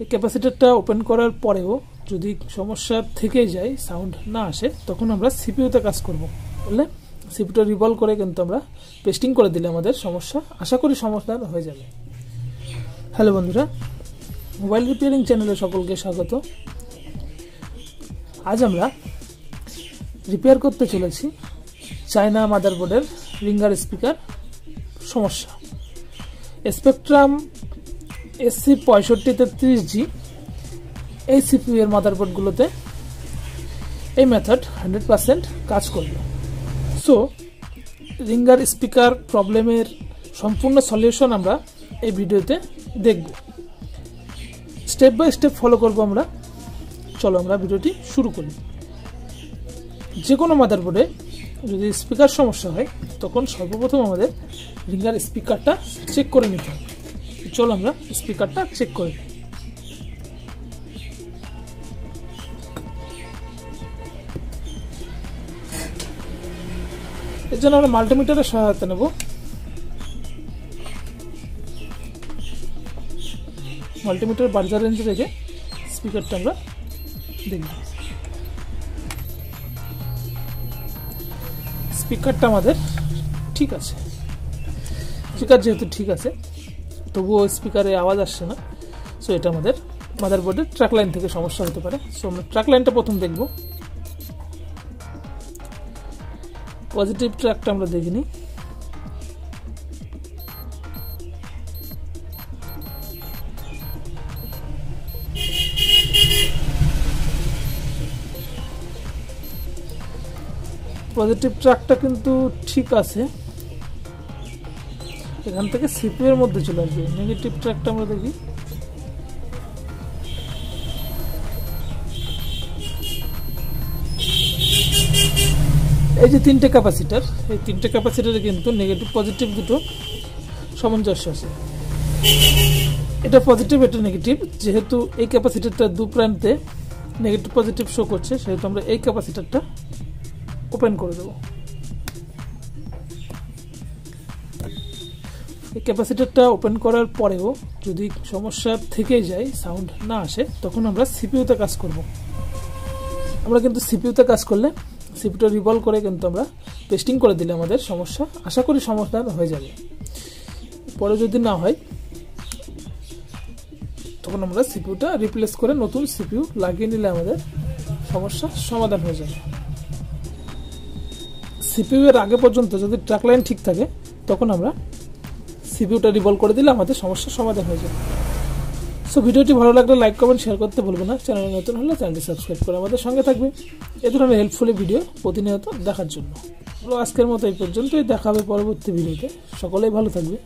এই ক্যাপাসিটরটা ওপেন করার পরেও যদি সমস্যা থেকে যায়, সাউন্ড না আসে, তখন আমরা সিপিইউতে কাজ করব। বললে সিপিইউটা রিভলভ করে কিন্তু আমরা পেস্টিং করে দিলে আমাদের সমস্যা আশা করি সমাধান হয়ে যাবে। হ্যালো বন্ধুরা, মোবাইল রিপেয়ারিং চ্যানেলে সকলকে স্বাগত। আজ আমরা রিপেয়ার করতে চলেছি চায়না মাদারবোর্ডের রিঙ্গার স্পিকার সমস্যা। স্পেকট্রাম SC6533G এই সিপিইউ এর মাদারবোর্ডগুলোতে এই মেথড 100% কাজ করবে। সো রিঙ্গার স্পিকার প্রবলেমের সম্পূর্ণ সলিউশন আমরা এই ভিডিওতে দেখব, স্টেপ বাই স্টেপ ফলো করব আমরা। চলো আমরা ভিডিওটি শুরু করি। যে কোনো মাদারবোর্ডে যদি স্পিকার সমস্যা হয় তখন সর্বপ্রথম আমাদের রিঙ্গার স্পিকারটা চেক করে নিতে হবে। চলো আমরা স্পিকারটা চেক করে নিই। এর জন্য আমরা মাল্টিমিটারের সহায়তা নেব। মাল্টিমিটার বার্জার রেঞ্জে রেখে স্পিকারটা আমরা দেখব। স্পিকারটা আমাদের ঠিক আছে। স্পিকার যেহেতু ঠিক আছে, তবুও স্পিকারে আওয়াজ আসছে না। সো এটা আমাদের মাদারবোর্ডের ট্র্যাক লাইন থেকে সমস্যা হতে পারে। সো আমরা ট্র্যাক লাইনটা প্রথম দেখব। পজিটিভ ট্র্যাকটা আমরা দেখিনি। পজিটিভ ট্র্যাকটা কিন্তু ঠিক আছে। এখান থেকে সিপিইউ এর মধ্যে চলে আসবে। নেগেটিভ ট্র্যাকটা আমরা দেখি। এই যে তিনটে ক্যাপাসিটার, এই তিনটে ক্যাপাসিটারে কিন্তু নেগেটিভ পজিটিভ দুটো সামঞ্জস্য আছে। এটা পজিটিভ, এটা নেগেটিভ। যেহেতু এই ক্যাপাসিটারটা দু প্রান্তে নেগেটিভ পজিটিভ শো করছে, সেহেতু আমরা এই ক্যাপাসিটারটা ওপেন করে দেব। এই ক্যাপাসিটারটা ওপেন করার পরেও যদি সমস্যা থেকে যায়, সাউন্ড না আসে, তখন আমরা সিপিইউতে কাজ করব। আমরা কিন্তু সিপিইউতে কাজ করলে সিপিইউটা রিভলভ করে কিন্তু আমরা পেস্টিং করে দিলে আমাদের সমস্যা আশা করি সমাধান হয়ে যাবে। পরে যদি না হয় তখন আমরা সিপিইউটা রিপ্লেস করে নতুন সিপিইউ লাগিয়ে নিলে আমাদের সমস্যা সমাধান হয়ে যাবে। সিপিইউ এর আগে পর্যন্ত যদি ট্র্যাক লাইন ঠিক থাকে, তখন আমরা সিপিইউটা রিভলভ করে দিলে আমাদের সমস্যার সমাধান হয়ে যাবে। সো ভিডিওটি ভালো লাগলে লাইক কমেন্ট শেয়ার করতে ভুলবেন না। চ্যানেলে নতুন হলে চ্যানেলটি সাবস্ক্রাইব করে আমাদের সঙ্গে থাকবে এই ধরনের হেল্পফুল ভিডিও প্রতিনিয়ত দেখার জন্য। আজকের মতো এই পর্যন্তই, দেখা হবে পরবর্তী ভিডিওতে। সকলেই ভালো থাকবে।